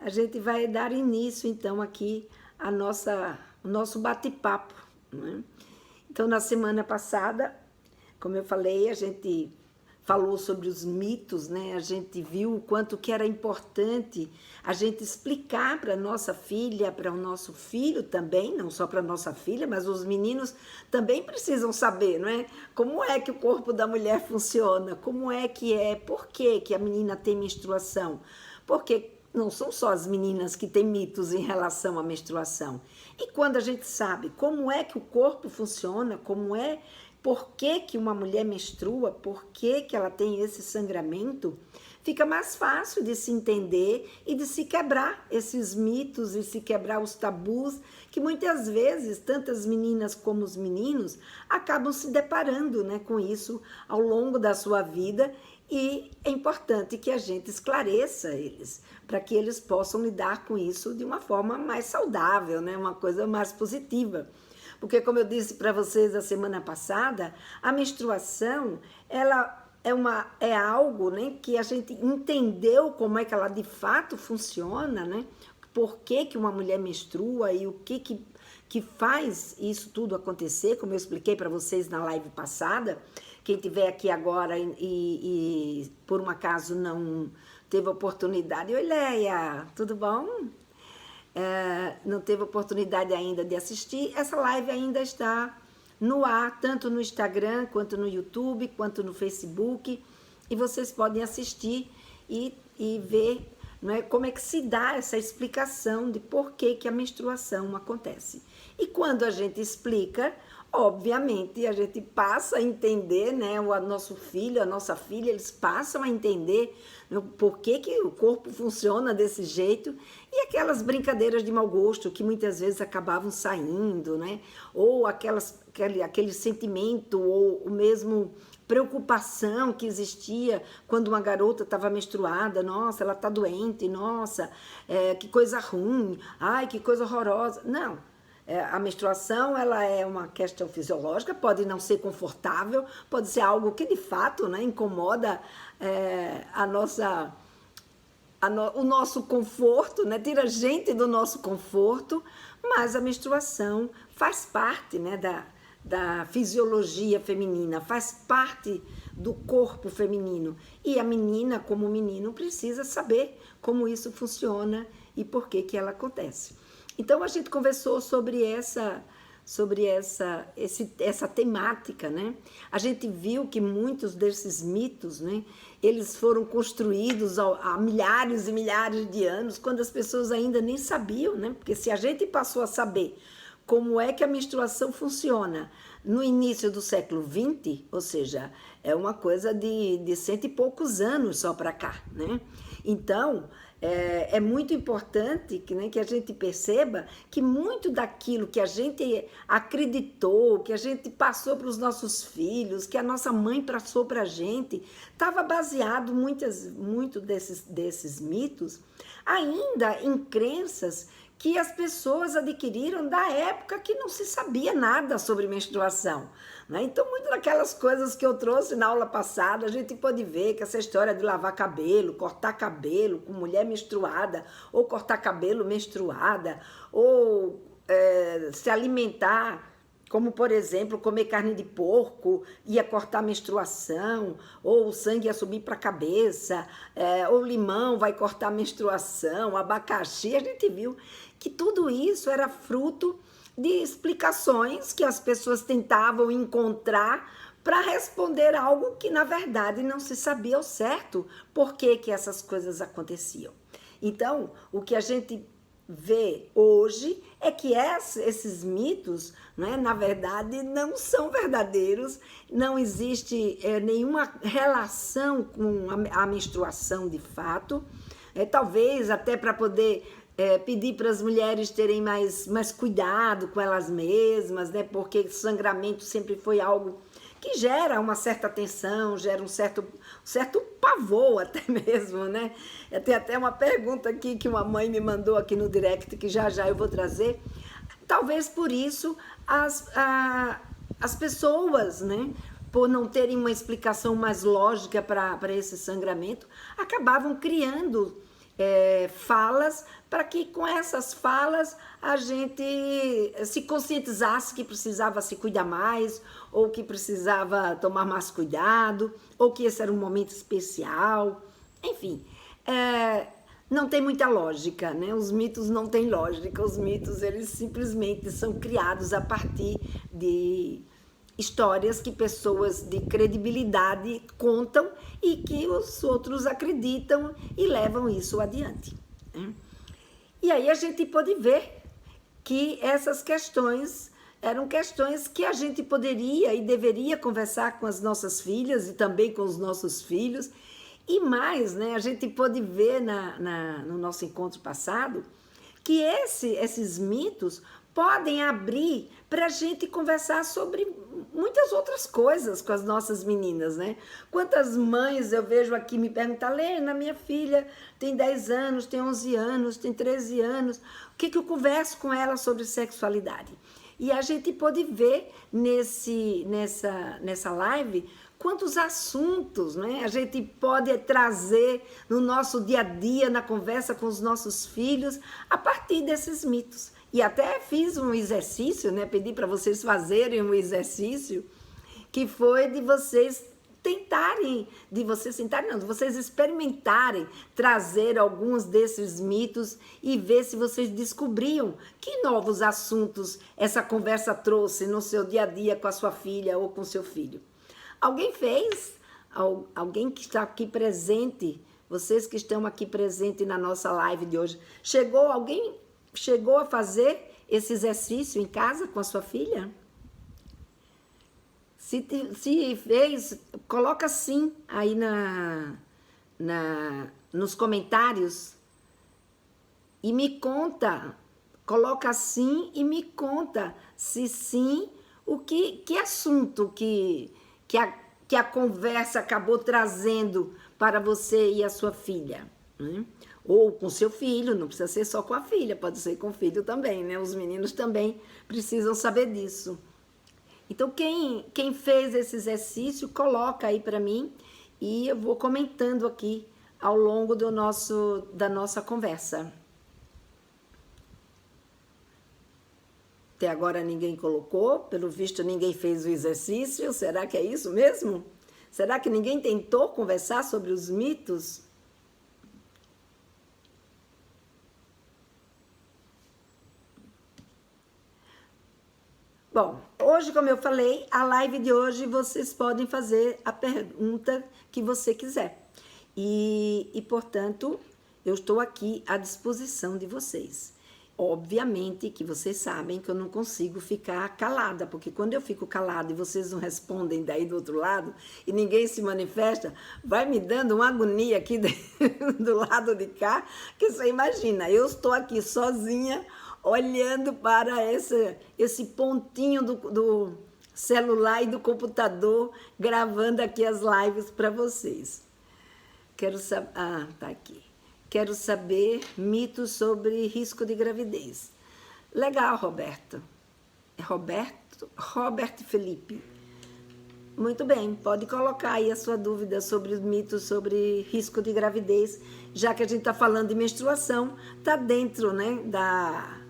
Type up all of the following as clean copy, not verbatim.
A gente vai dar início, então, aqui o nosso bate-papo, né? Então, na semana passada, como eu falei, a gente falou sobre os mitos, né? A gente viu o quanto que era importante a gente explicar para a nossa filha, para o nosso filho também, não só para a nossa filha, mas os meninos também precisam saber, não é? Como é que o corpo da mulher funciona, por que que a menina tem menstruação, porque não são só as meninas que têm mitos em relação à menstruação. E quando a gente sabe como é que o corpo funciona, por que que uma mulher menstrua, por que que ela tem esse sangramento, fica mais fácil de se entender e de se quebrar esses mitos e se quebrar os tabus que muitas vezes, tanto as meninas como os meninos, acabam se deparando, né, com isso ao longo da sua vida, e é importante que a gente esclareça eles, para que eles possam lidar com isso de uma forma mais saudável, né, uma coisa mais positiva. Porque, como eu disse para vocês a semana passada, a menstruação, ela é algo, né, que a gente entendeu como é que ela de fato funciona, né? Por que que uma mulher menstrua e o que faz isso tudo acontecer, como eu expliquei para vocês na live passada. Quem estiver aqui agora e por um acaso não teve oportunidade... Oi, Leia, tudo bom? Não teve oportunidade ainda de assistir, essa live ainda está no ar, tanto no Instagram, quanto no YouTube, quanto no Facebook, e vocês podem assistir e ver, não é, como é que se dá essa explicação de por que que a menstruação acontece. E quando a gente explica, obviamente, a gente passa a entender, né, o nosso filho, a nossa filha, eles passam a entender por que que o corpo funciona desse jeito, e aquelas brincadeiras de mau gosto que muitas vezes acabavam saindo, né, ou aquele sentimento, ou o mesmo preocupação que existia quando uma garota estava menstruada. Nossa, ela está doente, nossa, que coisa ruim, ai, que coisa horrorosa. Não. A menstruação, ela é uma questão fisiológica, pode não ser confortável, pode ser algo que de fato, né, incomoda o nosso conforto, né, tira a gente do nosso conforto, mas a menstruação faz parte, né, da fisiologia feminina, faz parte do corpo feminino. E a menina, como menino, precisa saber como isso funciona e por que que ela acontece. Então, a gente conversou sobre essa temática, né? A gente viu que muitos desses mitos, né, eles foram construídos há milhares e milhares de anos, quando as pessoas ainda nem sabiam, né? Porque se a gente passou a saber como é que a menstruação funciona no início do século XX, ou seja, é uma coisa de 100 e poucos anos só para cá, né? Então, é muito importante que a gente perceba que muito daquilo que a gente acreditou, que a gente passou para os nossos filhos, que a nossa mãe passou para a gente, estava baseado muito desses mitos ainda em crenças que as pessoas adquiriram da época que não se sabia nada sobre menstruação, né? Então, muito daquelas coisas que eu trouxe na aula passada, a gente pode ver que essa história de lavar cabelo, cortar cabelo com mulher menstruada, ou cortar cabelo menstruada, ou se alimentar, como, por exemplo, comer carne de porco ia cortar a menstruação, ou o sangue ia subir para a cabeça, ou limão vai cortar a menstruação, abacaxi. A gente viu que tudo isso era fruto de explicações que as pessoas tentavam encontrar para responder algo que, na verdade, não se sabia ao certo por que que essas coisas aconteciam. Então, o que a gente vê hoje é que esses mitos, né, na verdade, não são verdadeiros, não existe nenhuma relação com a menstruação de fato, talvez até para poder pedir para as mulheres terem mais cuidado com elas mesmas, né, porque sangramento sempre foi algo que gera uma certa tensão, gera um certo pavor até mesmo, né? Tem até uma pergunta aqui que uma mãe me mandou aqui no direct, que já eu vou trazer. Talvez por isso as pessoas, né, por não terem uma explicação mais lógica para esse sangramento, acabavam criando falas, para que com essas falas a gente se conscientizasse que precisava se cuidar mais, ou que precisava tomar mais cuidado, ou que esse era um momento especial, enfim. Não tem muita lógica, né? Os mitos não têm lógica, os mitos eles simplesmente são criados a partir de histórias que pessoas de credibilidade contam e que os outros acreditam e levam isso adiante, né? E aí a gente pode ver que essas questões eram questões que a gente poderia e deveria conversar com as nossas filhas e também com os nossos filhos. E mais, né, a gente pode ver no nosso encontro passado que esses mitos podem abrir para a gente conversar sobre muitas outras coisas com as nossas meninas, né? Quantas mães eu vejo aqui me perguntar, Lena, minha filha tem 10 anos, tem 11 anos, tem 13 anos, o que eu converso com ela sobre sexualidade? E a gente pode ver nessa live quantos assuntos, né, a gente pode trazer no nosso dia a dia, na conversa com os nossos filhos, a partir desses mitos. E até fiz um exercício, né, pedi para vocês fazerem um exercício, que foi de vocês de vocês experimentarem trazer alguns desses mitos e ver se vocês descobriam que novos assuntos essa conversa trouxe no seu dia a dia com a sua filha ou com seu filho. Alguém fez? Alguém que está aqui presente, vocês que estão aqui presentes na nossa live de hoje, alguém chegou a fazer esse exercício em casa com a sua filha? Se fez, coloca sim aí nos comentários e me conta, coloca sim e me conta se sim, que assunto que a conversa acabou trazendo para você e a sua filha, né? Ou com seu filho, não precisa ser só com a filha, pode ser com o filho também, né? Os meninos também precisam saber disso. Então, quem fez esse exercício, coloca aí para mim e eu vou comentando aqui ao longo da nossa conversa. Até agora ninguém colocou, pelo visto ninguém fez o exercício, será que é isso mesmo? Será que ninguém tentou conversar sobre os mitos? Bom, hoje, como eu falei, a live de hoje vocês podem fazer a pergunta que você quiser. E portanto, eu estou aqui à disposição de vocês. Obviamente que vocês sabem que eu não consigo ficar calada, porque quando eu fico calada e vocês não respondem daí do outro lado e ninguém se manifesta, vai me dando uma agonia aqui do lado de cá, que você imagina, eu estou aqui sozinha, olhando para esse pontinho do celular e do computador, gravando aqui as lives para vocês. Quero saber... Ah, tá aqui. Quero saber mitos sobre risco de gravidez. Legal, Roberto. É Robert Felipe. Muito bem, pode colocar aí a sua dúvida sobre os mitos sobre risco de gravidez, já que a gente está falando de menstruação, está dentro, né,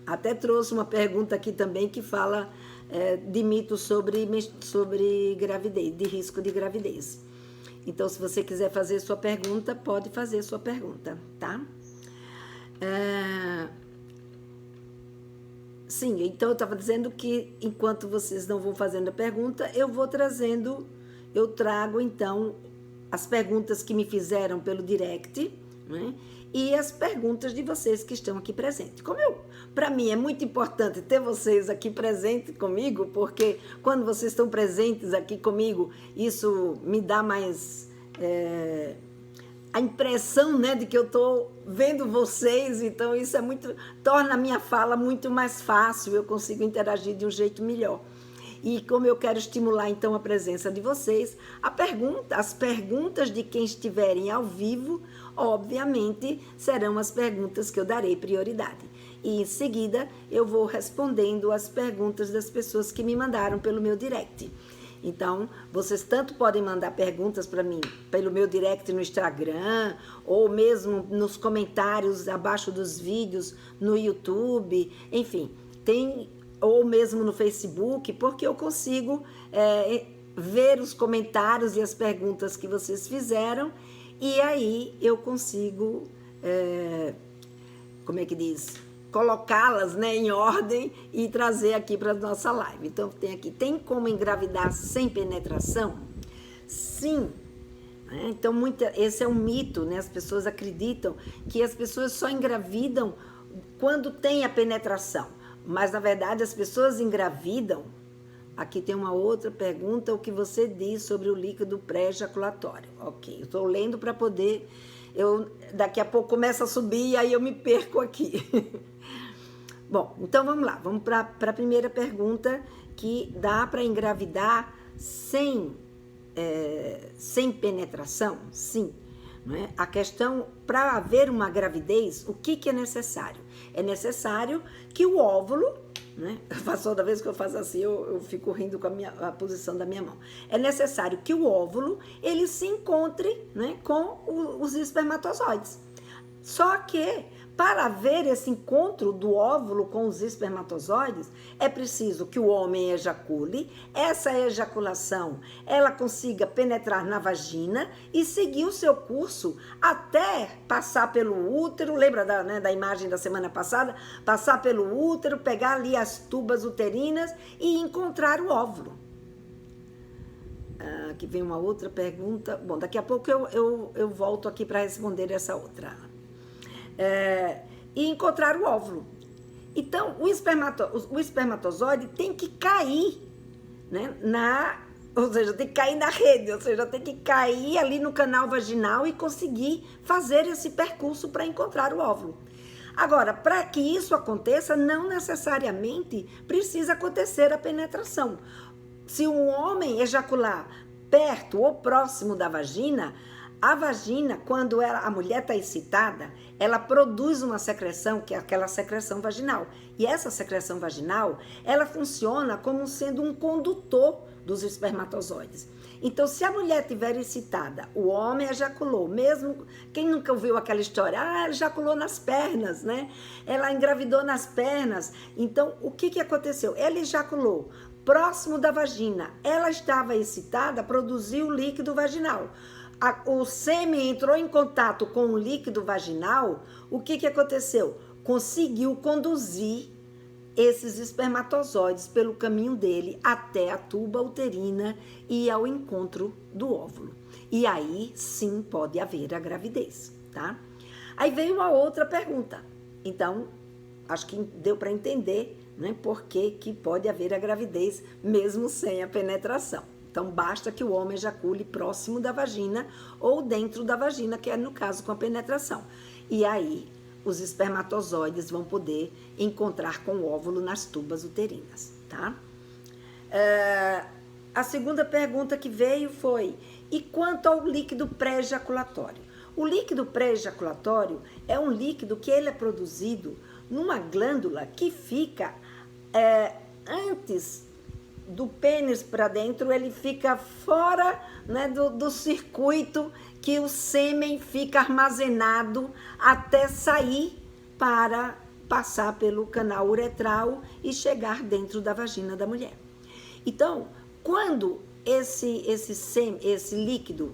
Até trouxe uma pergunta aqui também que fala de mitos sobre gravidez, de risco de gravidez. Então, se você quiser fazer sua pergunta, pode fazer sua pergunta, tá? Sim, então eu estava dizendo que enquanto vocês não vão fazendo a pergunta, eu trago então as perguntas que me fizeram pelo direct, né? E as perguntas de vocês que estão aqui presentes. Para mim é muito importante ter vocês aqui presentes comigo, porque quando vocês estão presentes aqui comigo, isso me dá mais a impressão, né, de que eu estou vendo vocês, então isso torna a minha fala muito mais fácil, eu consigo interagir de um jeito melhor. E como eu quero estimular então a presença de vocês, as perguntas de quem estiverem ao vivo, obviamente, serão as perguntas que eu darei prioridade. E em seguida eu vou respondendo as perguntas das pessoas que me mandaram pelo meu direct. Então, vocês tanto podem mandar perguntas para mim pelo meu direct no Instagram, ou mesmo nos comentários abaixo dos vídeos no YouTube, enfim, ou mesmo no Facebook, porque eu consigo ver os comentários e as perguntas que vocês fizeram, e aí eu consigo, como é que diz? Colocá-las, né, em ordem e trazer aqui para a nossa live. Então, tem como engravidar sem penetração? Sim. Então, esse é um mito, né? As pessoas acreditam que as pessoas só engravidam quando tem a penetração. Mas, na verdade, as pessoas engravidam. Aqui tem uma outra pergunta, o que você diz sobre o líquido pré-ejaculatório? Ok, eu estou lendo para poder... daqui a pouco começa a subir e aí eu me perco aqui. Bom, então vamos lá, vamos para a primeira pergunta, que dá para engravidar sem penetração? Sim. Não é? A questão, para haver uma gravidez, o que é necessário? É necessário que o óvulo, né? Toda vez que eu faço assim, eu fico rindo com a posição da minha mão. É necessário que o óvulo, ele se encontre, né, com os espermatozoides. Só que, para haver esse encontro do óvulo com os espermatozoides, é preciso que o homem ejacule, essa ejaculação, ela consiga penetrar na vagina e seguir o seu curso até passar pelo útero, lembra da imagem da semana passada? Passar pelo útero, pegar ali as tubas uterinas e encontrar o óvulo. Aqui vem uma outra pergunta. Bom, daqui a pouco eu volto aqui para responder essa outra. E encontrar o óvulo. Então, o espermatozoide tem que cair, né, ou seja, tem que cair na rede, ou seja, tem que cair ali no canal vaginal e conseguir fazer esse percurso para encontrar o óvulo. Agora, para que isso aconteça, não necessariamente precisa acontecer a penetração. Se um homem ejacular perto ou próximo da vagina, a vagina, quando a mulher está excitada, ela produz uma secreção, que é aquela secreção vaginal. E essa secreção vaginal, ela funciona como sendo um condutor dos espermatozoides. Então, se a mulher estiver excitada, o homem ejaculou, mesmo, quem nunca ouviu aquela história? Ela ejaculou nas pernas, né? Ela engravidou nas pernas. Então, o que aconteceu? Ela ejaculou próximo da vagina. Ela estava excitada, produziu o líquido vaginal. O sêmen entrou em contato com o líquido vaginal, o que aconteceu? Conseguiu conduzir esses espermatozoides pelo caminho dele até a tuba uterina e ao encontro do óvulo. E aí, sim, pode haver a gravidez, tá? Aí veio uma outra pergunta. Então, acho que deu para entender, né, por que pode haver a gravidez mesmo sem a penetração. Então, basta que o homem ejacule próximo da vagina ou dentro da vagina, que é no caso com a penetração. E aí, os espermatozoides vão poder encontrar com o óvulo nas tubas uterinas, tá? A segunda pergunta que veio foi, e quanto ao líquido pré-ejaculatório? O líquido pré-ejaculatório é um líquido que ele é produzido numa glândula que fica antes do pênis para dentro, ele fica fora, né, do circuito que o sêmen fica armazenado até sair para passar pelo canal uretral e chegar dentro da vagina da mulher. Então, quando esse líquido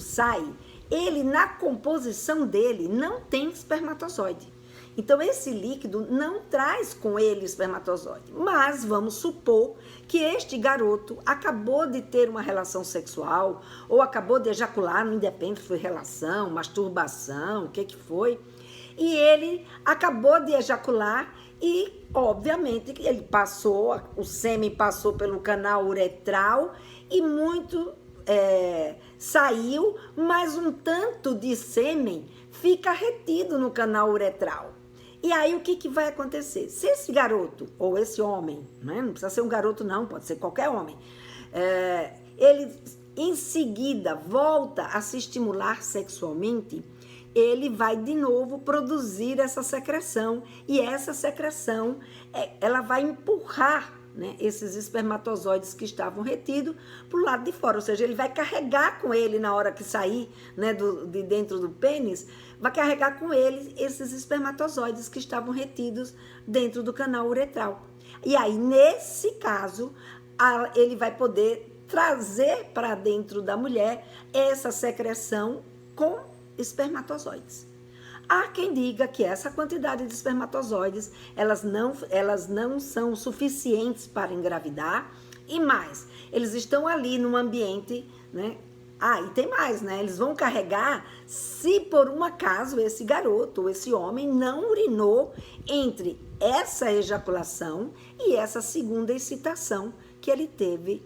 sai, ele, na composição dele, não tem espermatozoide. Então, esse líquido não traz com ele espermatozoide. Mas vamos supor que este garoto acabou de ter uma relação sexual ou acabou de ejacular, não independe se foi relação, masturbação, o que foi. E ele acabou de ejacular e, obviamente, ele o sêmen passou pelo canal uretral e muito saiu, mas um tanto de sêmen fica retido no canal uretral. E aí, o que vai acontecer? Se esse garoto, ou esse homem, né? Não precisa ser um garoto não, pode ser qualquer homem, ele em seguida volta a se estimular sexualmente, ele vai de novo produzir essa secreção, e essa secreção, ela vai empurrar né, esses espermatozoides que estavam retidos para o lado de fora, ou seja, ele vai carregar com ele na hora que sair, né, de dentro do pênis, vai carregar com ele esses espermatozoides que estavam retidos dentro do canal uretral. E aí, nesse caso, ele vai poder trazer para dentro da mulher essa secreção com espermatozoides. Há quem diga que essa quantidade de espermatozoides, elas não são suficientes para engravidar, e mais, eles estão ali no ambiente, né? E tem mais, né? Eles vão carregar se por um acaso esse garoto ou esse homem não urinou entre essa ejaculação e essa segunda excitação que ele teve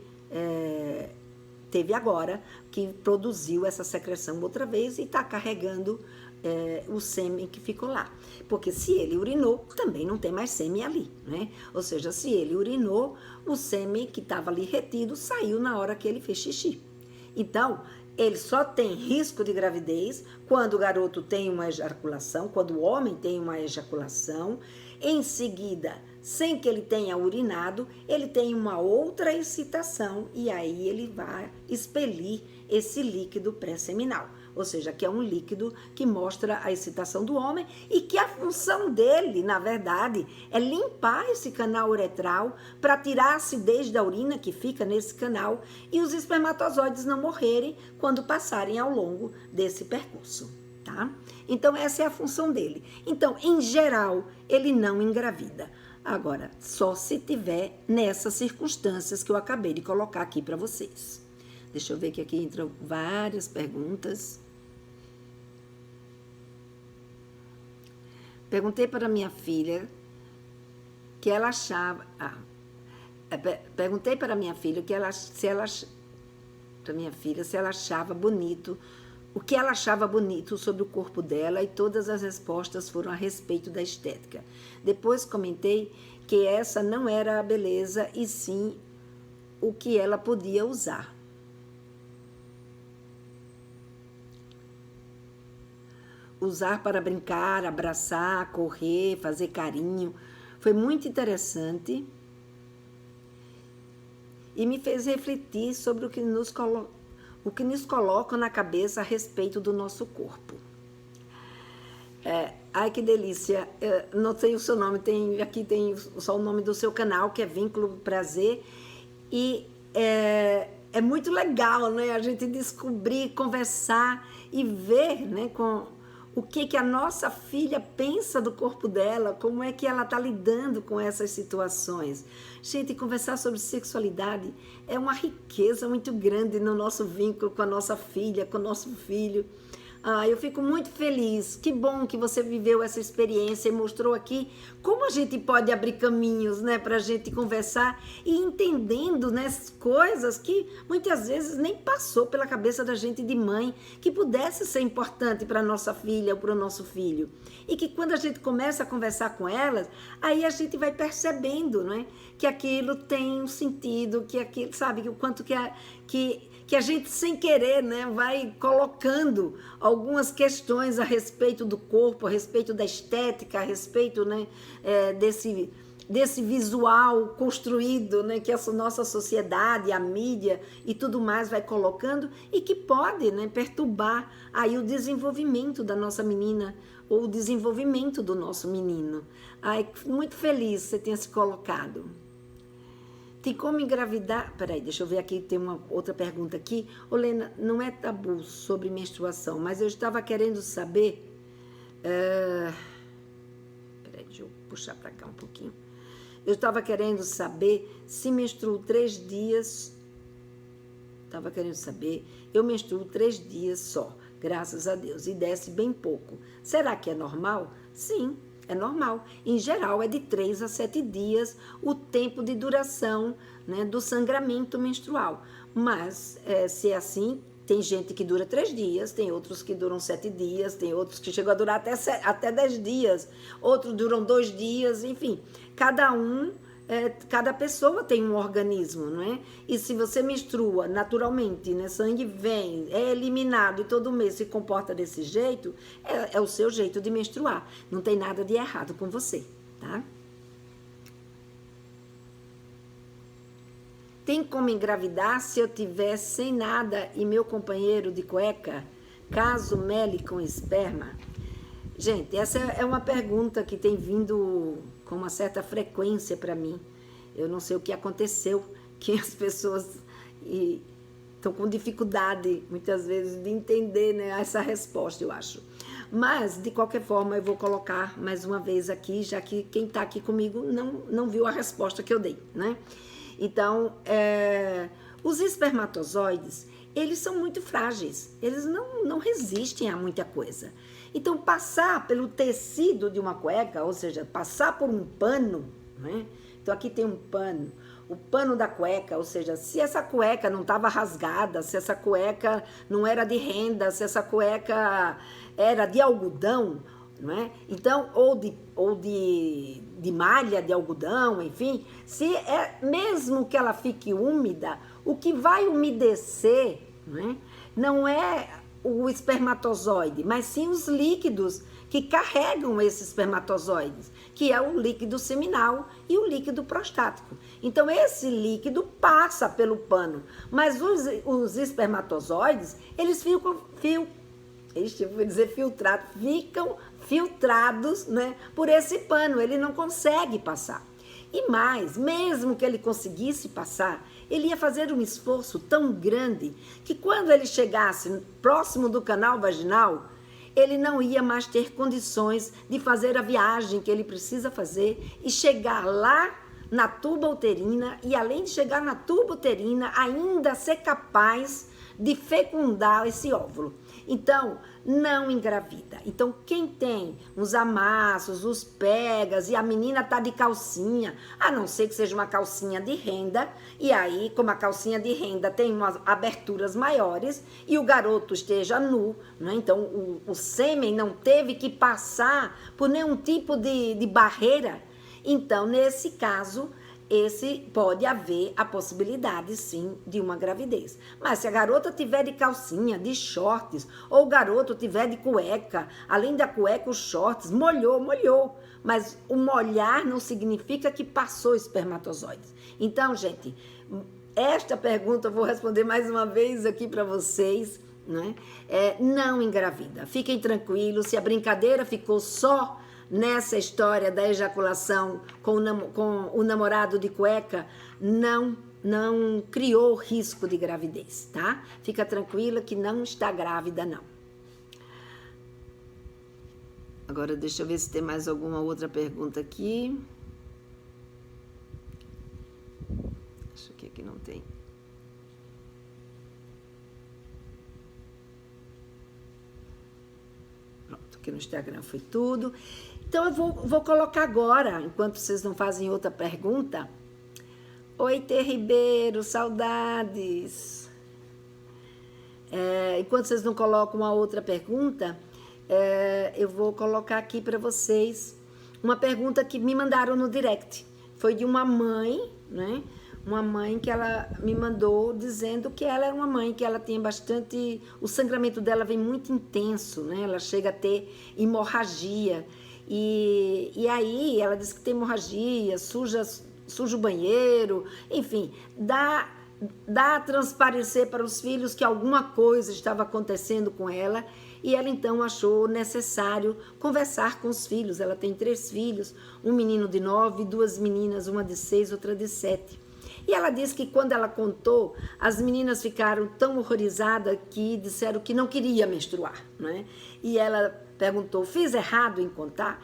agora, que produziu essa secreção outra vez e está carregando o sêmen que ficou lá. Porque se ele urinou, também não tem mais sêmen ali, né? Ou seja, se ele urinou, o sêmen que estava ali retido saiu na hora que ele fez xixi. Então, ele só tem risco de gravidez quando o garoto tem uma ejaculação, quando o homem tem uma ejaculação. Em seguida, sem que ele tenha urinado, ele tem uma outra excitação e aí ele vai expelir esse líquido pré-seminal. Ou seja, que é um líquido que mostra a excitação do homem e que a função dele, na verdade, é limpar esse canal uretral para tirar a acidez da urina que fica nesse canal e os espermatozoides não morrerem quando passarem ao longo desse percurso, tá? Então, essa é a função dele. Então, em geral, ele não engravida. Agora, só se tiver nessas circunstâncias que eu acabei de colocar aqui para vocês. Deixa eu ver que aqui entram várias perguntas. Perguntei para minha filha que ela achava... perguntei para minha filha se ela achava bonito, o que ela achava bonito sobre o corpo dela, e todas as respostas foram a respeito da estética. Depois comentei que essa não era a beleza, e sim o que ela podia usar. Usar para brincar, abraçar, correr, fazer carinho. Foi muito interessante e me fez refletir sobre o que nos coloca na cabeça a respeito do nosso corpo. Ai, que delícia. Não sei o seu nome, aqui tem só o nome do seu canal, que é Vínculo Prazer. E é muito legal, né, a gente descobrir, conversar e ver, né, com o que a nossa filha pensa do corpo dela, como é que ela está lidando com essas situações. Gente, conversar sobre sexualidade é uma riqueza muito grande no nosso vínculo com a nossa filha, com o nosso filho. Eu fico muito feliz. Que bom que você viveu essa experiência e mostrou aqui como a gente pode abrir caminhos, né, para a gente conversar e entendendo, né, coisas que muitas vezes nem passou pela cabeça da gente de mãe, que pudesse ser importante para a nossa filha ou para o nosso filho. E que quando a gente começa a conversar com elas, aí a gente vai percebendo, né, que aquilo tem um sentido, que aquilo, sabe, o quanto que a gente, sem querer, né, vai colocando algumas questões a respeito do corpo, a respeito da estética, a respeito, né, desse visual construído, né, que essa nossa sociedade, a mídia e tudo mais vai colocando e que pode, né, perturbar aí o desenvolvimento da nossa menina ou o desenvolvimento do nosso menino. Muito feliz que você tenha se colocado. Tem como engravidar... Peraí, deixa eu ver aqui, tem uma outra pergunta aqui. Lena, não é tabu sobre menstruação, mas eu estava querendo saber... Peraí, deixa eu puxar para cá um pouquinho. Eu estava querendo saber se menstruo 3 dias... Estava querendo saber... Eu menstruo 3 dias só, graças a Deus, e desce bem pouco. Será que é normal? Sim. É normal. Em geral, é de 3 a 7 dias o tempo de duração, né, do sangramento menstrual. Mas, se é assim, tem gente que dura 3 dias, tem outros que duram 7 dias, tem outros que chegam a durar até 10 dias, outros duram 2 dias, enfim. Cada pessoa tem um organismo, não é? E se você menstrua naturalmente, né, sangue vem, é eliminado e todo mês se comporta desse jeito, é o seu jeito de menstruar. Não tem nada de errado com você, tá? Tem como engravidar se eu tiver sem nada e meu companheiro de cueca? Caso mele com esperma? Gente, essa é uma pergunta que tem vindo com uma certa frequência para mim. Eu não sei o que aconteceu, que as pessoas estão com dificuldade, muitas vezes, de entender, né, essa resposta, eu acho. Mas, de qualquer forma, eu vou colocar mais uma vez aqui, já que quem está aqui comigo não viu a resposta que eu dei, né? Então, os espermatozoides, eles são muito frágeis, eles não resistem a muita coisa. Então, passar pelo tecido de uma cueca, ou seja, passar por um pano, né? Então, aqui tem um pano, o pano da cueca, ou seja, se essa cueca não estava rasgada, se essa cueca não era de renda, se essa cueca era de algodão, não é? Então, ou de malha de algodão, enfim, se mesmo que ela fique úmida, o que vai umedecer, não é o espermatozoide, mas sim os líquidos que carregam esses espermatozoides, que é o líquido seminal e o líquido prostático. Então, esse líquido passa pelo pano, mas os espermatozoides, eles ficam filtrados, né, por esse pano, ele não consegue passar. E mais, mesmo que ele conseguisse passar, ele ia fazer um esforço tão grande que quando ele chegasse próximo do canal vaginal, ele não ia mais ter condições de fazer a viagem que ele precisa fazer e chegar lá na tuba uterina e, além de chegar na tuba uterina, ainda ser capaz de fecundar esse óvulo. Então, não engravida. Então, quem tem os amassos, os pegas e a menina tá de calcinha, a não ser que seja uma calcinha de renda, e aí, como a calcinha de renda tem umas aberturas maiores e o garoto esteja nu, né? Então o sêmen não teve que passar por nenhum tipo de barreira, então, nesse caso, pode haver a possibilidade, sim, de uma gravidez. Mas se a garota tiver de calcinha, de shorts, ou o garoto tiver de cueca, além da cueca, os shorts, molhou. Mas o molhar não significa que passou espermatozoides. Então, gente, esta pergunta eu vou responder mais uma vez aqui para vocês, né? Não engravida. Fiquem tranquilos, se a brincadeira ficou só nessa história da ejaculação com o namorado de cueca, não criou risco de gravidez, tá? Fica tranquila que não está grávida, não. Agora, deixa eu ver se tem mais alguma outra pergunta aqui. Acho que aqui não tem. Pronto, aqui no Instagram foi tudo. Então, eu vou colocar agora, enquanto vocês não fazem outra pergunta. Oi, T. Ribeiro, saudades. Enquanto vocês não colocam uma outra pergunta, eu vou colocar aqui para vocês uma pergunta que me mandaram no direct. Foi de uma mãe, né? Uma mãe que ela me mandou dizendo que ela era uma mãe que ela tinha bastante... O sangramento dela vem muito intenso, né? Ela chega a ter hemorragia. E aí ela diz que tem hemorragia, suja o banheiro, enfim, dá a transparecer para os filhos que alguma coisa estava acontecendo com ela, e ela então achou necessário conversar com os filhos. Ela tem 3 filhos, um menino de 9, 2 meninas, uma de 6, outra de 7. E ela disse que quando ela contou, as meninas ficaram tão horrorizadas que disseram que não queria menstruar, né? E ela perguntou, fiz errado em contar?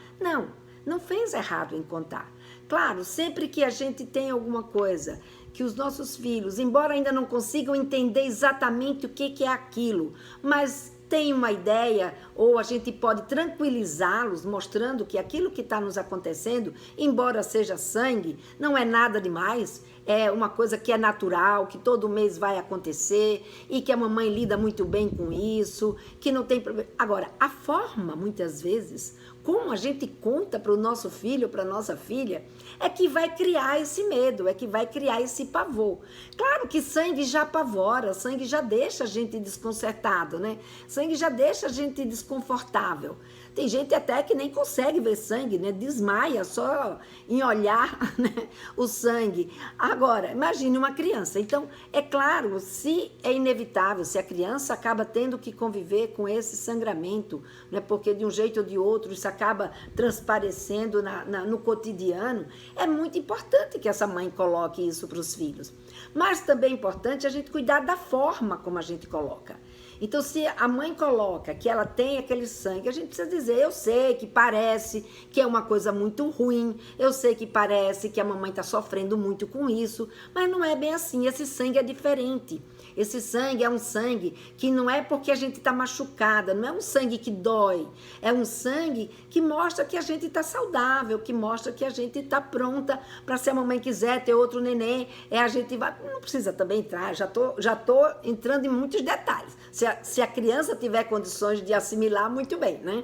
Não fez errado em contar. Claro, sempre que a gente tem alguma coisa que os nossos filhos, embora ainda não consigam entender exatamente o que é aquilo, mas tem uma ideia, ou a gente pode tranquilizá-los, mostrando que aquilo que está nos acontecendo, embora seja sangue, não é nada demais, é uma coisa que é natural, que todo mês vai acontecer, e que a mamãe lida muito bem com isso, que não tem problema. Agora, a forma, muitas vezes, como a gente conta para o nosso filho, para a nossa filha, é que vai criar esse medo, é que vai criar esse pavor. Claro que sangue já apavora, sangue já deixa a gente desconcertado, né? Sangue já deixa a gente desconfortável. Tem gente até que nem consegue ver sangue, né? Desmaia só em olhar, né, o sangue. Agora, imagine uma criança. Então, é claro, se é inevitável, se a criança acaba tendo que conviver com esse sangramento, né, porque de um jeito ou de outro isso acaba transparecendo no cotidiano, é muito importante que essa mãe coloque isso para os filhos. Mas também é importante a gente cuidar da forma como a gente coloca. Então, se a mãe coloca que ela tem aquele sangue, a gente precisa dizer, eu sei que parece que é uma coisa muito ruim, eu sei que parece que a mamãe está sofrendo muito com isso, mas não é bem assim, esse sangue é diferente. Esse sangue é um sangue que não é porque a gente está machucada, não é um sangue que dói, é um sangue que mostra que a gente está saudável, que mostra que a gente está pronta para, se a mamãe quiser ter outro neném, a gente vai, não precisa também entrar, já tô entrando em muitos detalhes. Se a criança tiver condições de assimilar, muito bem, né?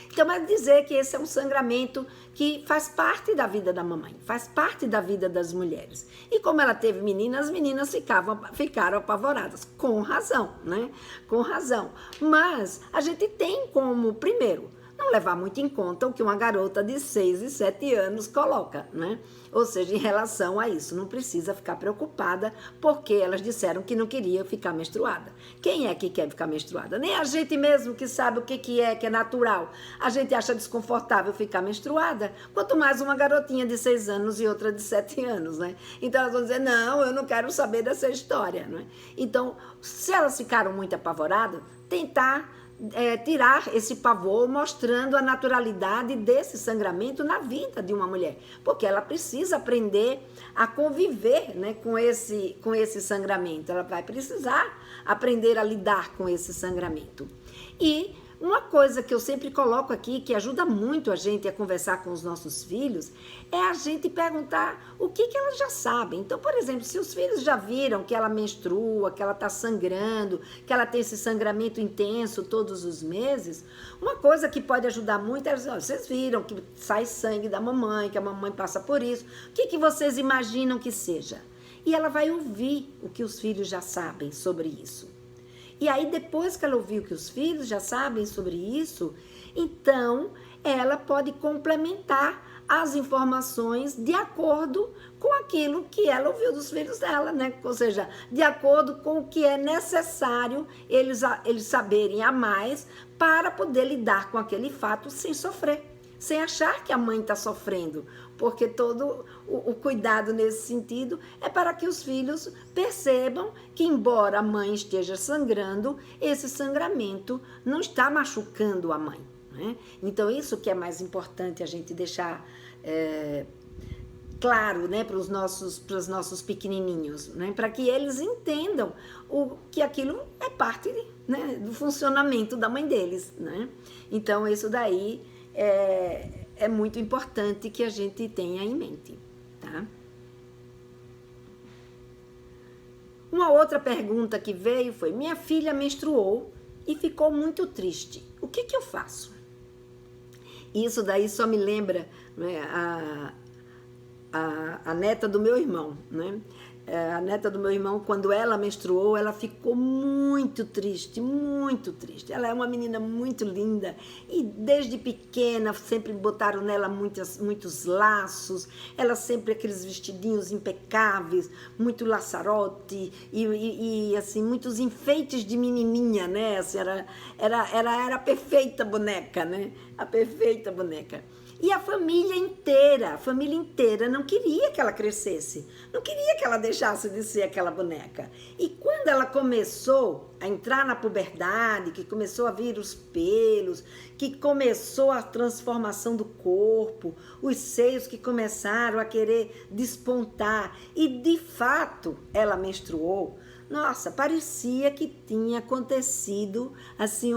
Então, é dizer que esse é um sangramento que faz parte da vida da mamãe, faz parte da vida das mulheres. E como ela teve menina, as meninas ficaram apavoradas, com razão, né? Com razão. Mas a gente tem como, primeiro, não levar muito em conta o que uma garota de 6 e 7 anos coloca, né? Ou seja, em relação a isso, não precisa ficar preocupada porque elas disseram que não queria ficar menstruada. Quem é que quer ficar menstruada? Nem a gente mesmo que sabe o que é natural. A gente acha desconfortável ficar menstruada, quanto mais uma garotinha de 6 anos e outra de 7 anos, né? Então elas vão dizer, não, eu não quero saber dessa história, né? Então, se elas ficaram muito apavoradas, tentar tirar esse pavor, mostrando a naturalidade desse sangramento na vida de uma mulher, porque ela precisa aprender a conviver, né, com esse sangramento, ela vai precisar aprender a lidar com esse sangramento. E uma coisa que eu sempre coloco aqui, que ajuda muito a gente a conversar com os nossos filhos, é a gente perguntar o que elas já sabem. Então, por exemplo, se os filhos já viram que ela menstrua, que ela está sangrando, que ela tem esse sangramento intenso todos os meses, uma coisa que pode ajudar muito é dizer, vocês viram que sai sangue da mamãe, que a mamãe passa por isso, o que vocês imaginam que seja? E ela vai ouvir o que os filhos já sabem sobre isso. E aí, depois que ela ouviu que os filhos já sabem sobre isso, então ela pode complementar as informações de acordo com aquilo que ela ouviu dos filhos dela, né? Ou seja, de acordo com o que é necessário eles saberem a mais para poder lidar com aquele fato sem sofrer, sem achar que a mãe está sofrendo, porque todo o cuidado nesse sentido é para que os filhos percebam que, embora a mãe esteja sangrando, esse sangramento não está machucando a mãe, né? Então, isso que é mais importante a gente deixar claro, né, para os nossos pequenininhos, né, para que eles entendam que aquilo é parte, né, do funcionamento da mãe deles, né? Então, isso daí é muito importante que a gente tenha em mente, tá? Uma outra pergunta que veio foi, minha filha menstruou e ficou muito triste, o que eu faço? Isso daí só me lembra, né, a neta do meu irmão, né? A neta do meu irmão, quando ela menstruou, ela ficou muito triste, muito triste. Ela é uma menina muito linda e desde pequena sempre botaram nela muitos laços, ela sempre aqueles vestidinhos impecáveis, muito laçarote e assim, muitos enfeites de menininha, né? Assim, era a perfeita boneca, né? A perfeita boneca. E a família inteira não queria que ela crescesse, não queria que ela deixasse de ser aquela boneca. E quando ela começou a entrar na puberdade, que começou a vir os pelos, que começou a transformação do corpo, os seios que começaram a querer despontar, e de fato ela menstruou, nossa, parecia que tinha acontecido assim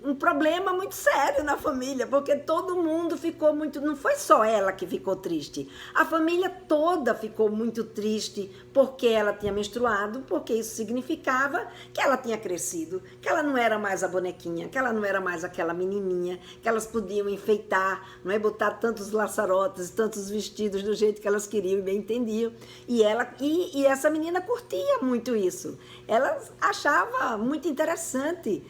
um problema muito sério na família, porque todo mundo ficou muito... Não foi só ela que ficou triste. A família toda ficou muito triste porque ela tinha menstruado, porque isso significava que ela tinha crescido, que ela não era mais a bonequinha, que ela não era mais aquela menininha, que elas podiam enfeitar, não é, botar tantos laçarotes, tantos vestidos do jeito que elas queriam e bem entendiam. E essa menina curtia muito isso. Ela achava muito interessante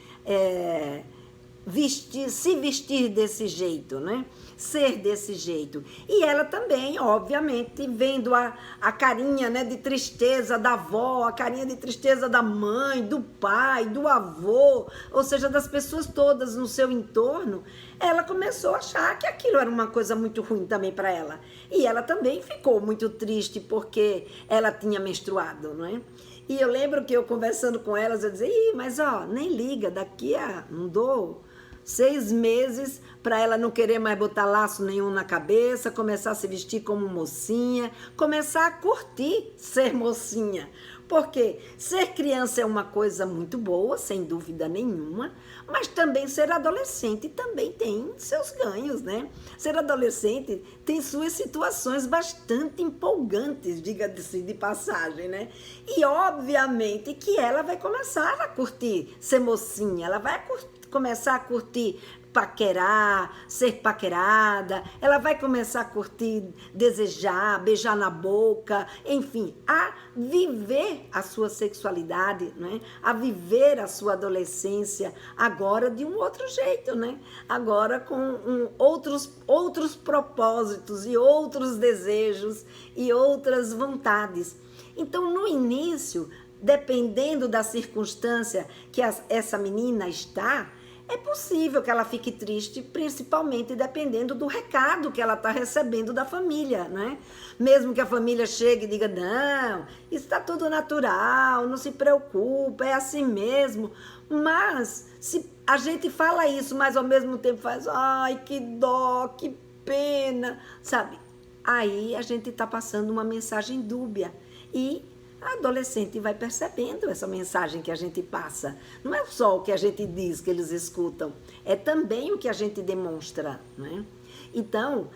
se vestir desse jeito, né? Ser desse jeito. E ela também, obviamente, vendo a carinha, né, de tristeza da avó, a carinha de tristeza da mãe, do pai, do avô, ou seja, das pessoas todas no seu entorno, ela começou a achar que aquilo era uma coisa muito ruim também para ela. E ela também ficou muito triste porque ela tinha menstruado, não é? E eu lembro que eu conversando com elas, eu dizia, mas ó, nem liga, daqui a, não dou 6 meses para ela não querer mais botar laço nenhum na cabeça, começar a se vestir como mocinha, começar a curtir ser mocinha. Porque ser criança é uma coisa muito boa, sem dúvida nenhuma, mas também ser adolescente também tem seus ganhos, né? Ser adolescente tem suas situações bastante empolgantes, diga-se de passagem, né? E obviamente que ela vai começar a curtir ser mocinha, ela vai começar a curtir paquerar, ser paquerada, ela vai começar a curtir, desejar, beijar na boca, enfim, a viver a sua sexualidade, né? A viver a sua adolescência agora de um outro jeito, né? Agora com outros propósitos e outros desejos e outras vontades. Então, no início, dependendo da circunstância que essa menina está, é possível que ela fique triste, principalmente dependendo do recado que ela está recebendo da família, né? Mesmo que a família chegue e diga, não, isso está tudo natural, não se preocupa, é assim mesmo. Mas se a gente fala isso, mas ao mesmo tempo faz, ai, que dó, que pena, sabe? Aí a gente está passando uma mensagem dúbia e a adolescente vai percebendo essa mensagem que a gente passa. Não é só o que a gente diz que eles escutam, é também o que a gente demonstra, né? Então,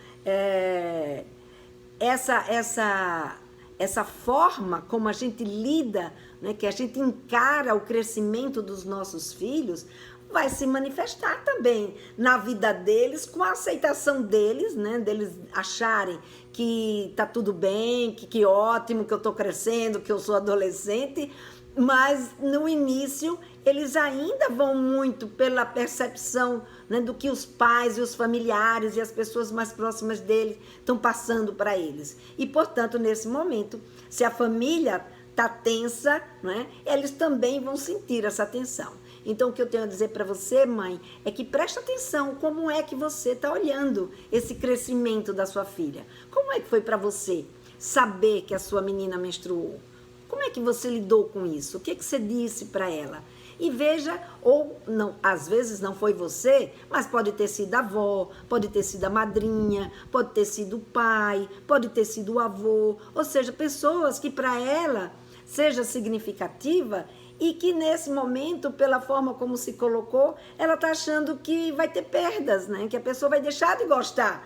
essa forma como a gente lida, né, que a gente encara o crescimento dos nossos filhos, vai se manifestar também na vida deles, com a aceitação deles, né? Deles acharem que tá tudo bem, que ótimo, que eu tô crescendo, que eu sou adolescente, mas no início eles ainda vão muito pela percepção, né, do que os pais e os familiares e as pessoas mais próximas deles estão passando para eles. E, portanto, nesse momento, se a família tá tensa, né, eles também vão sentir essa tensão. Então, o que eu tenho a dizer para você, mãe, é que preste atenção como é que você está olhando esse crescimento da sua filha. Como é que foi para você saber que a sua menina menstruou? Como é que você lidou com isso? O que você disse para ela? E veja, ou não, às vezes não foi você, mas pode ter sido a avó, pode ter sido a madrinha, pode ter sido o pai, pode ter sido o avô, ou seja, pessoas que para ela seja significativa e que nesse momento, pela forma como se colocou, ela está achando que vai ter perdas, né? Que a pessoa vai deixar de gostar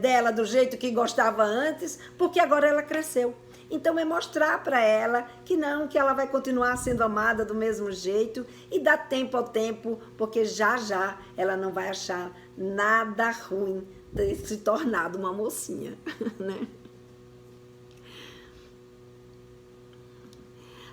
dela do jeito que gostava antes, porque agora ela cresceu. Então é mostrar para ela que não, que ela vai continuar sendo amada do mesmo jeito e dar tempo ao tempo, porque já já ela não vai achar nada ruim de se tornar uma mocinha, né?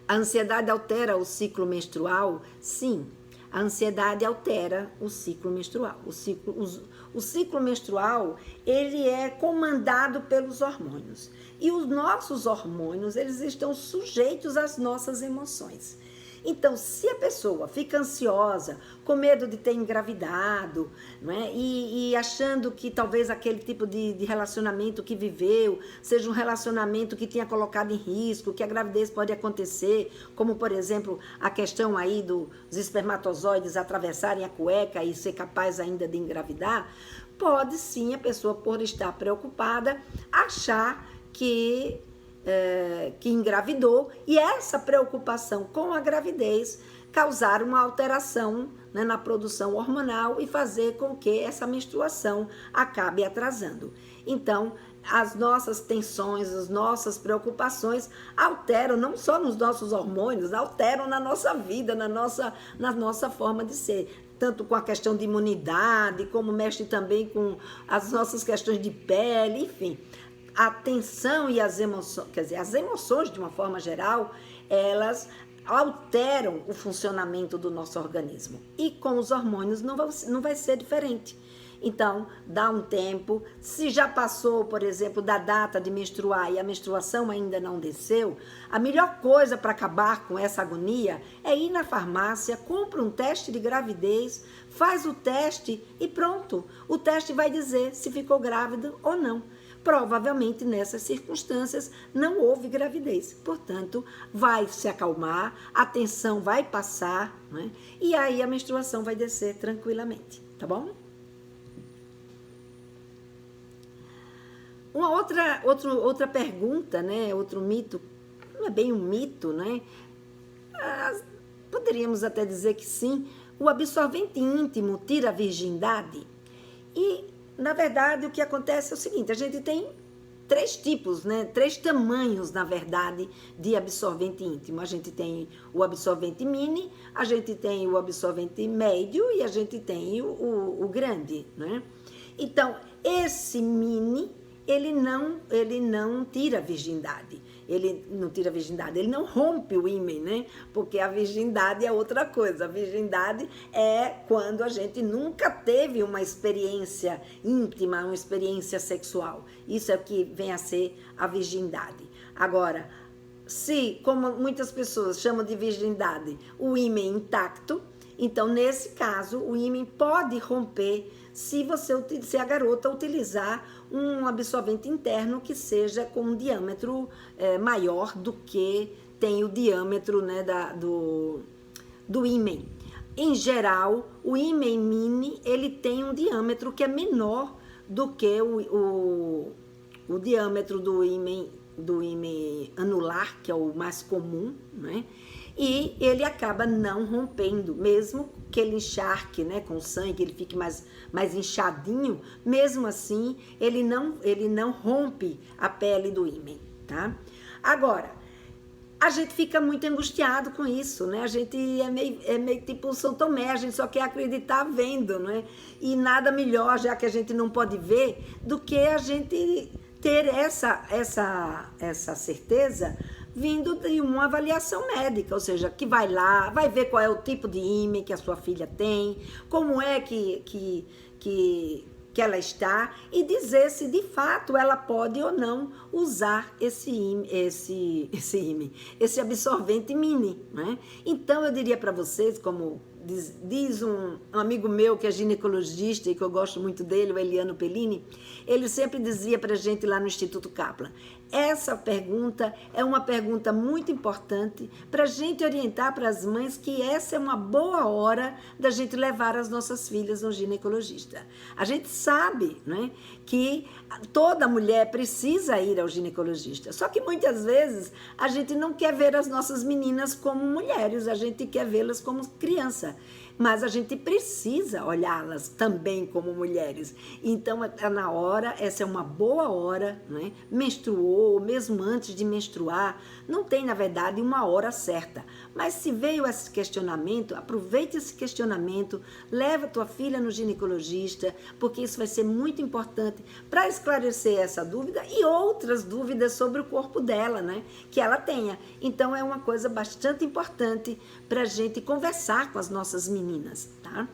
A ansiedade altera o ciclo menstrual? Sim, a ansiedade altera o ciclo menstrual. O ciclo menstrual, ele é comandado pelos hormônios. E os nossos hormônios, eles estão sujeitos às nossas emoções. Então, se a pessoa fica ansiosa, com medo de ter engravidado, né, e achando que talvez aquele tipo de relacionamento que viveu seja um relacionamento que tenha colocado em risco, que a gravidez pode acontecer, como, por exemplo, a questão aí dos espermatozoides atravessarem a cueca e ser capaz ainda de engravidar, pode sim a pessoa, por estar preocupada, achar que engravidou, e essa preocupação com a gravidez causar uma alteração, né, na produção hormonal e fazer com que essa menstruação acabe atrasando. Então, as nossas tensões, as nossas preocupações alteram não só nos nossos hormônios, alteram na nossa vida, na nossa forma de ser. Tanto com a questão de imunidade, como mexe também com as nossas questões de pele, enfim. A tensão e as emoções, quer dizer, as emoções de uma forma geral, elas alteram o funcionamento do nosso organismo. E com os hormônios não vai ser diferente. Então, dá um tempo. Se já passou, por exemplo, da data de menstruar e a menstruação ainda não desceu, a melhor coisa para acabar com essa agonia é ir na farmácia, compra um teste de gravidez, faz o teste e pronto. O teste vai dizer se ficou grávida ou não. Provavelmente, nessas circunstâncias, não houve gravidez. Portanto, vai se acalmar, a tensão vai passar, né? E aí a menstruação vai descer tranquilamente, tá bom? Uma outra pergunta, né? Outro mito, não é bem um mito, né? Poderíamos até dizer que sim. O absorvente íntimo tira a virgindade? E, na verdade, o que acontece é o seguinte, a gente tem 3 tipos, né? 3 tamanhos, na verdade, de absorvente íntimo. A gente tem o absorvente mini, a gente tem o absorvente médio e a gente tem o grande, né? Então, esse mini, ele não tira a virgindade. Ele não tira a virgindade, ele não rompe o ímen, né? Porque a virgindade é outra coisa. A virgindade é quando a gente nunca teve uma experiência íntima, uma experiência sexual. Isso é o que vem a ser a virgindade. Agora, se, como muitas pessoas chamam de virgindade, o ímen intacto, então, nesse caso, o ímen pode romper se a garota utilizar um absorvente interno que seja com um diâmetro maior do que tem o diâmetro, né, do ímen. Em geral, o ímen mini, ele tem um diâmetro que é menor do que o diâmetro do ímen anular, que é o mais comum, né? E ele acaba não rompendo, mesmo que ele encharque, né, com sangue, ele fique mais inchadinho, mesmo assim, ele não rompe a pele do ímen, tá? Agora, a gente fica muito angustiado com isso, né? A gente é meio tipo São Tomé, a gente só quer acreditar vendo, né? E nada melhor, já que a gente não pode ver, do que a gente ter essa certeza vindo de uma avaliação médica, ou seja, que vai lá, vai ver qual é o tipo de ímen que a sua filha tem, como é que ela está e dizer se de fato ela pode ou não usar esse absorvente mini, né? Então eu diria para vocês, como diz um amigo meu que é ginecologista e que eu gosto muito dele, o Eliano Pellini, ele sempre dizia para a gente lá no Instituto Kaplan, essa pergunta é uma pergunta muito importante para a gente orientar para as mães que essa é uma boa hora da gente levar as nossas filhas no ginecologista. A gente sabe, né, que toda mulher precisa ir ao ginecologista, só que muitas vezes a gente não quer ver as nossas meninas como mulheres, a gente quer vê-las como criança. Mas a gente precisa olhá-las também como mulheres. Então, na hora, essa é uma boa hora, né? Menstruou, mesmo antes de menstruar, não tem, na verdade, uma hora certa. Mas se veio esse questionamento, aproveite esse questionamento, leva tua filha no ginecologista, porque isso vai ser muito importante para esclarecer essa dúvida e outras dúvidas sobre o corpo dela, né? Que ela tenha. Então, é uma coisa bastante importante para a gente conversar com as nossas meninas, tá?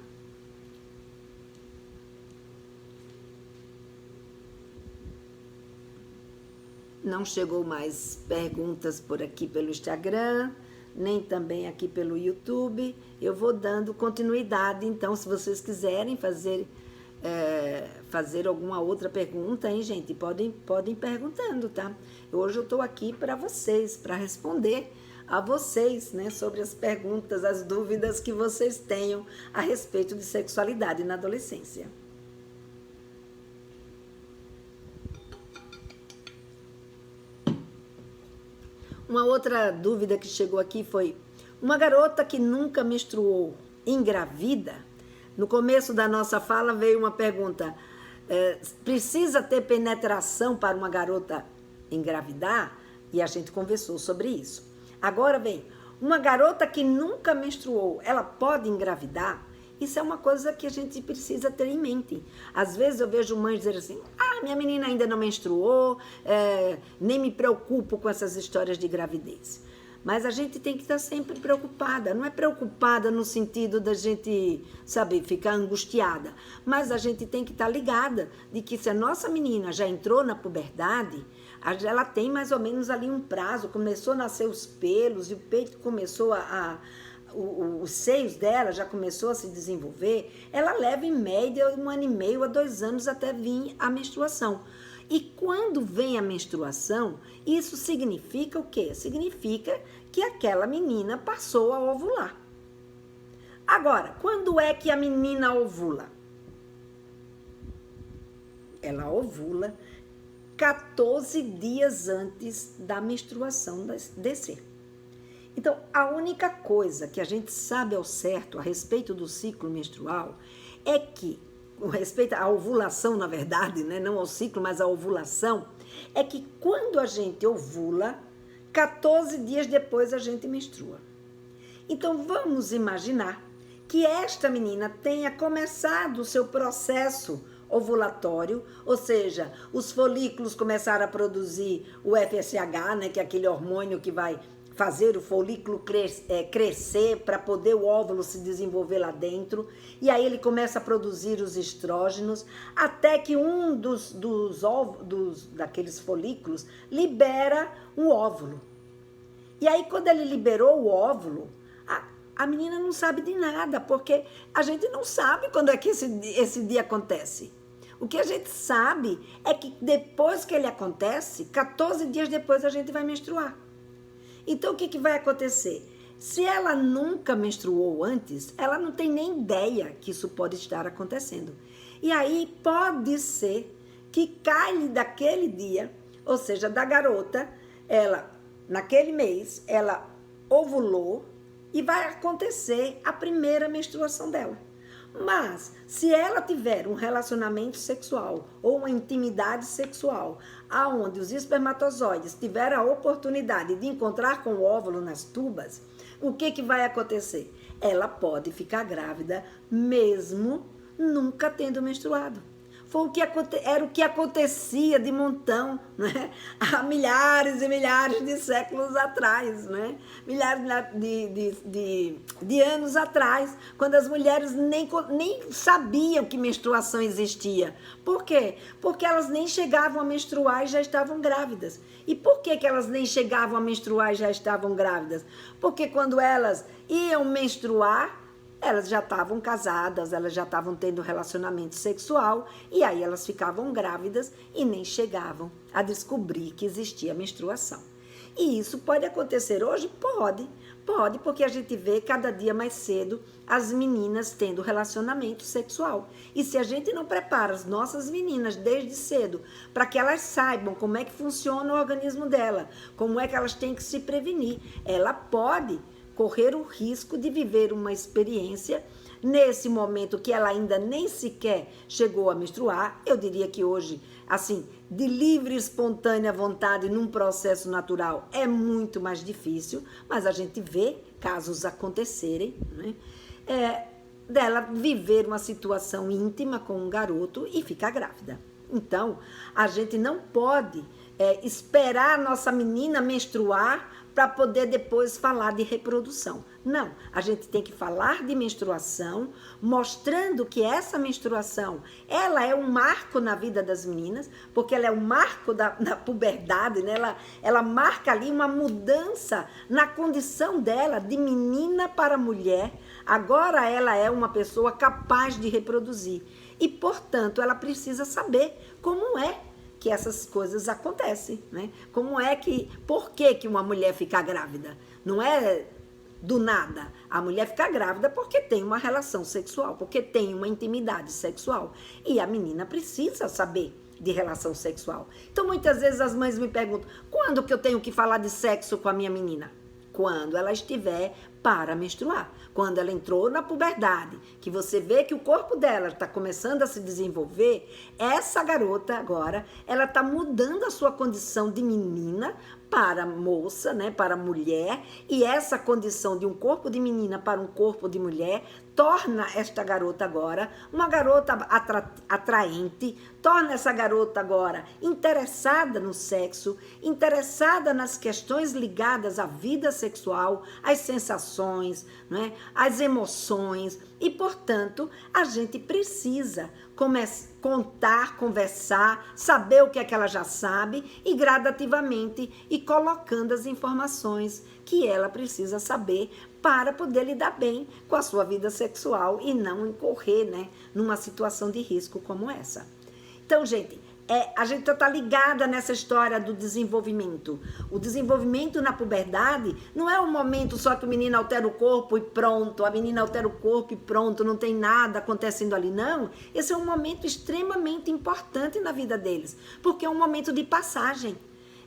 Não chegou mais perguntas por aqui pelo Instagram, nem também aqui pelo YouTube. Eu vou dando continuidade, então, se vocês quiserem fazer alguma outra pergunta, hein, gente? Podem perguntando, tá? Hoje eu estou aqui para vocês, para responder a vocês, né, sobre as perguntas, as dúvidas que vocês tenham a respeito de sexualidade na adolescência. Uma outra dúvida que chegou aqui foi: Uma garota que nunca menstruou, engravida, no começo da nossa fala veio uma pergunta, precisa ter penetração para uma garota engravidar? E a gente conversou sobre isso. Agora vem, uma garota que nunca menstruou, ela pode engravidar? Isso é uma coisa que a gente precisa ter em mente. Às vezes eu vejo mães dizer assim, minha menina ainda não menstruou, nem me preocupo com essas histórias de gravidez. Mas a gente tem que estar sempre preocupada. Não é preocupada no sentido da gente, sabe, ficar angustiada. Mas a gente tem que estar ligada de que se a nossa menina já entrou na puberdade, ela tem mais ou menos ali um prazo, começou a nascer os pelos e o peito começou os seios dela já começou a se desenvolver, ela leva em média 1 ano e meio a 2 anos até vir a menstruação. E quando vem a menstruação, isso significa o quê? Significa que aquela menina passou a ovular. Agora, quando é que a menina ovula? Ela ovula 14 dias antes da menstruação descer. Então, a única coisa que a gente sabe ao certo a respeito do ciclo menstrual é que, com respeito à ovulação, na verdade, né, não ao ciclo, mas à ovulação, é que quando a gente ovula, 14 dias depois a gente menstrua. Então, vamos imaginar que esta menina tenha começado o seu processo ovulatório, ou seja, os folículos começaram a produzir o FSH, né, que é aquele hormônio que vai fazer o folículo crescer para poder o óvulo se desenvolver lá dentro, e aí ele começa a produzir os estrógenos, até que um daqueles folículos libera um óvulo. E aí quando ele liberou o óvulo, a menina não sabe de nada, porque a gente não sabe quando é que esse dia acontece. O que a gente sabe é que depois que ele acontece, 14 dias depois a gente vai menstruar. Então, o que vai acontecer? Se ela nunca menstruou antes, ela não tem nem ideia que isso pode estar acontecendo. E aí, pode ser que caia daquele dia, ou seja, da garota, ela, naquele mês, ela ovulou e vai acontecer a primeira menstruação dela. Mas, se ela tiver um relacionamento sexual ou uma intimidade sexual, aonde os espermatozoides tiveram a oportunidade de encontrar com o óvulo nas tubas, o que vai acontecer? Ela pode ficar grávida mesmo nunca tendo menstruado. Era o que acontecia de montão, né? Há milhares e milhares de séculos atrás, né? Milhares de anos atrás, quando as mulheres nem sabiam que menstruação existia. Por quê? Porque elas nem chegavam a menstruar e já estavam grávidas. E por que elas nem chegavam a menstruar e já estavam grávidas? Porque quando elas iam menstruar, elas já estavam casadas, elas já estavam tendo relacionamento sexual e aí elas ficavam grávidas e nem chegavam a descobrir que existia menstruação. E isso pode acontecer hoje? Pode, porque a gente vê cada dia mais cedo as meninas tendo relacionamento sexual. E se a gente não prepara as nossas meninas desde cedo para que elas saibam como é que funciona o organismo dela, como é que elas têm que se prevenir, ela pode correr o risco de viver uma experiência nesse momento que ela ainda nem sequer chegou a menstruar. Eu diria que hoje, assim, de livre e espontânea vontade num processo natural é muito mais difícil, mas a gente vê casos acontecerem, né? Dela viver uma situação íntima com um garoto e ficar grávida. Então, a gente não pode esperar a nossa menina menstruar para poder depois falar de reprodução. Não, a gente tem que falar de menstruação, mostrando que essa menstruação, ela é um marco na vida das meninas, porque ela é um marco da puberdade, né? Ela marca ali uma mudança na condição dela de menina para mulher. Agora ela é uma pessoa capaz de reproduzir e, portanto, ela precisa saber como é que essas coisas acontecem, né? Por que uma mulher fica grávida? Não é do nada. A mulher fica grávida porque tem uma relação sexual, porque tem uma intimidade sexual. E a menina precisa saber de relação sexual. Então, muitas vezes as mães me perguntam, quando que eu tenho que falar de sexo com a minha menina? Quando ela estiver para menstruar. Quando ela entrou na puberdade, que você vê que o corpo dela está começando a se desenvolver, essa garota agora, ela está mudando a sua condição de menina para moça, né, para mulher, e essa condição de um corpo de menina para um corpo de mulher torna esta garota agora uma garota atraente, torna essa garota agora interessada no sexo, interessada nas questões ligadas à vida sexual, às sensações, né, às emoções, e, portanto, a gente precisa contar, conversar, saber o que é que ela já sabe e gradativamente ir colocando as informações que ela precisa saber para poder lidar bem com a sua vida sexual e não incorrer, né, numa situação de risco como essa. Então, gente, a gente está ligada nessa história do desenvolvimento. O desenvolvimento na puberdade não é um momento só que o menino altera o corpo e pronto, a menina altera o corpo e pronto, não tem nada acontecendo ali, não. Esse é um momento extremamente importante na vida deles, porque é um momento de passagem.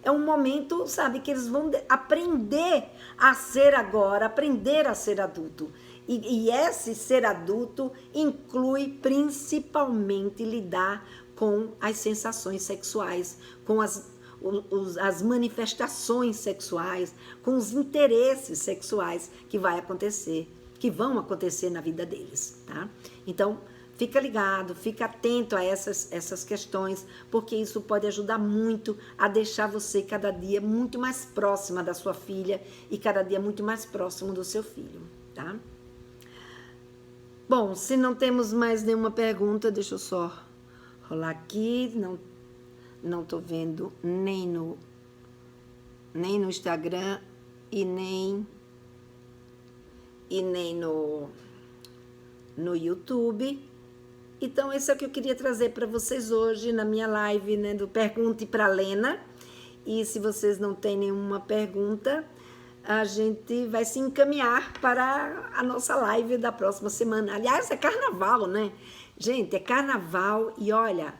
É um momento, sabe, que eles vão aprender a ser agora, aprender a ser adulto. E esse ser adulto inclui principalmente lidar com as sensações sexuais, com as manifestações sexuais, com os interesses sexuais que vão acontecer na vida deles, tá? Então, fica ligado, fica atento a essas questões, porque isso pode ajudar muito a deixar você cada dia muito mais próxima da sua filha e cada dia muito mais próximo do seu filho, tá? Bom, se não temos mais nenhuma pergunta, deixa eu só rolar aqui, não tô vendo nem no Instagram e nem no YouTube. Então, esse é o que eu queria trazer para vocês hoje na minha live, né, do Pergunte para Lena. E se vocês não têm nenhuma pergunta, a gente vai se encaminhar para a nossa live da próxima semana. Aliás, é carnaval, né? Gente, é carnaval e olha,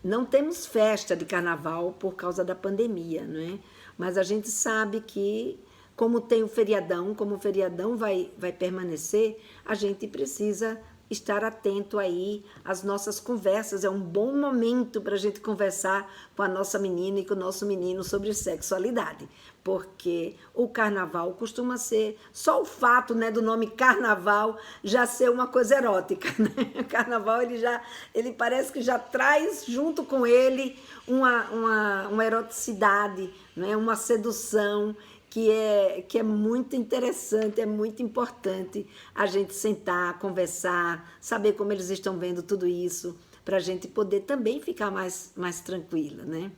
não temos festa de carnaval por causa da pandemia, não é? Mas a gente sabe que, como tem o feriadão, como o feriadão vai permanecer, a gente precisa estar atento aí às nossas conversas. É um bom momento para a gente conversar com a nossa menina e com o nosso menino sobre sexualidade, porque o carnaval costuma ser, só o fato, né, do nome carnaval já ser uma coisa erótica, né? O carnaval ele parece que já traz junto com ele uma eroticidade, né? Uma sedução, que é muito interessante, é muito importante a gente sentar, conversar, saber como eles estão vendo tudo isso, para a gente poder também ficar mais tranquila, né?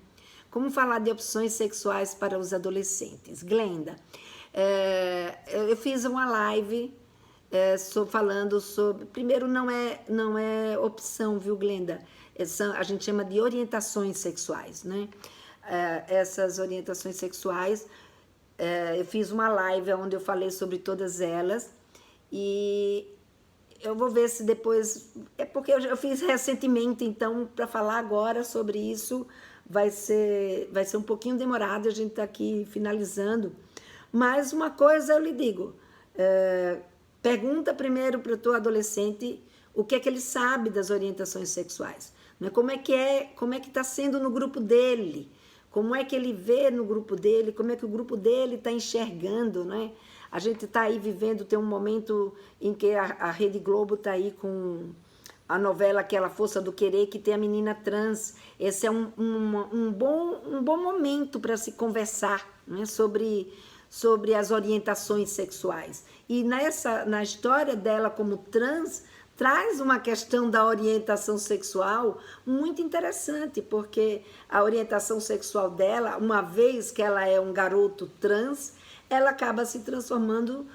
Como falar de opções sexuais para os adolescentes? Glenda, eu fiz uma live falando sobre... Primeiro, não é opção, viu, Glenda? A gente chama de orientações sexuais, né? Essas orientações sexuais... eu fiz uma live onde eu falei sobre todas elas e eu vou ver se depois... É porque eu fiz recentemente, então, para falar agora sobre isso vai ser um pouquinho demorado, a gente está aqui finalizando. Mas uma coisa eu lhe digo, pergunta primeiro para o teu adolescente o que é que ele sabe das orientações sexuais, né? Como é que está sendo no grupo dele, como é que ele vê no grupo dele, como é que o grupo dele está enxergando, né? A gente está aí vivendo, tem um momento em que a Rede Globo está aí com a novela Aquela Força do Querer, que tem a menina trans. Esse é um bom momento para se conversar, né, sobre as orientações sexuais. E na história dela como trans, traz uma questão da orientação sexual muito interessante, porque a orientação sexual dela, uma vez que ela é um garoto trans, ela acaba se transformando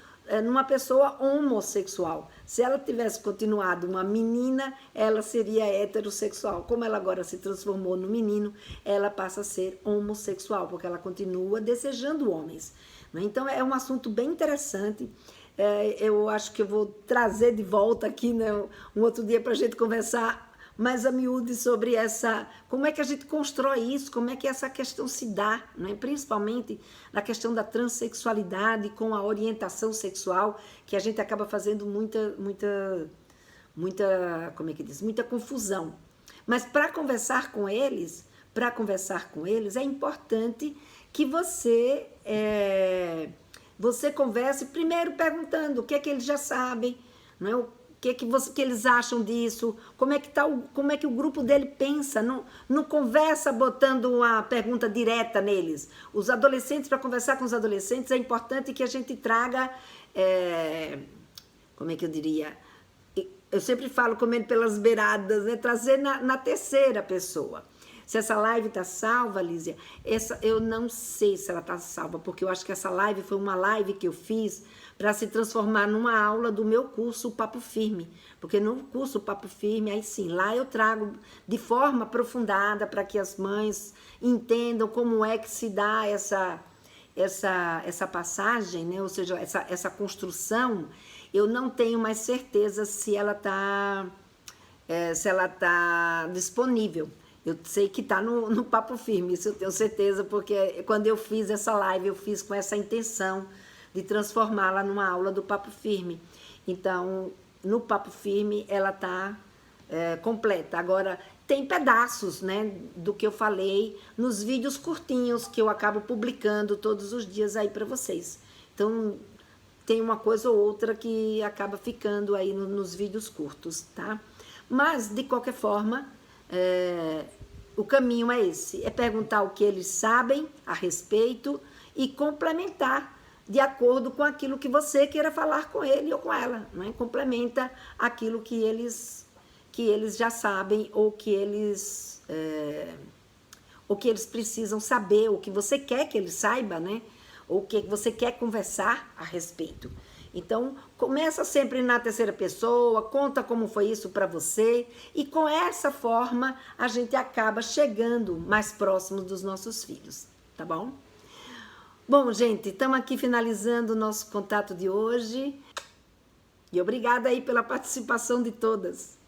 numa pessoa homossexual. Se ela tivesse continuado uma menina, ela seria heterossexual. Como ela agora se transformou no menino, ela passa a ser homossexual, porque ela continua desejando homens. Então, é um assunto bem interessante. Eu acho que eu vou trazer de volta aqui, né, um outro dia para a gente conversar mais a miúde sobre como é que a gente constrói isso, como é que essa questão se dá, né? Principalmente na questão da transexualidade com a orientação sexual, que a gente acaba fazendo como é que diz? Muita confusão. Mas para conversar com eles, é importante que você converse primeiro perguntando o que é que eles já sabem, não é? O que eles acham disso, como é que o grupo dele pensa, não conversa botando uma pergunta direta neles. Os adolescentes, para conversar com os adolescentes, é importante que a gente traga, como é que eu diria? Eu sempre falo comendo pelas beiradas, né? Trazer na terceira pessoa. Se essa live está salva, Lízia, eu não sei se ela está salva, porque eu acho que essa live foi uma live que eu fiz para se transformar numa aula do meu curso Papo Firme. Porque no curso Papo Firme, aí sim, lá eu trago de forma aprofundada para que as mães entendam como é que se dá essa passagem, né? Ou seja, essa construção. Eu não tenho mais certeza se ela está disponível. Eu sei que está no Papo Firme, isso eu tenho certeza, porque quando eu fiz essa live, eu fiz com essa intenção de transformá-la numa aula do Papo Firme. Então, no Papo Firme, ela está completa. Agora, tem pedaços, né, do que eu falei nos vídeos curtinhos que eu acabo publicando todos os dias aí para vocês. Então, tem uma coisa ou outra que acaba ficando aí nos vídeos curtos, tá? Mas, de qualquer forma, o caminho é esse, é perguntar o que eles sabem a respeito e complementar de acordo com aquilo que você queira falar com ele ou com ela, não é? Complementa aquilo que eles já sabem ou que eles precisam saber, ou que você quer que eles saibam, né? Ou que você quer conversar a respeito. Então, começa sempre na terceira pessoa, conta como foi isso para você, e com essa forma a gente acaba chegando mais próximo dos nossos filhos, tá bom? Bom, gente, estamos aqui finalizando o nosso contato de hoje, e obrigada aí pela participação de todas.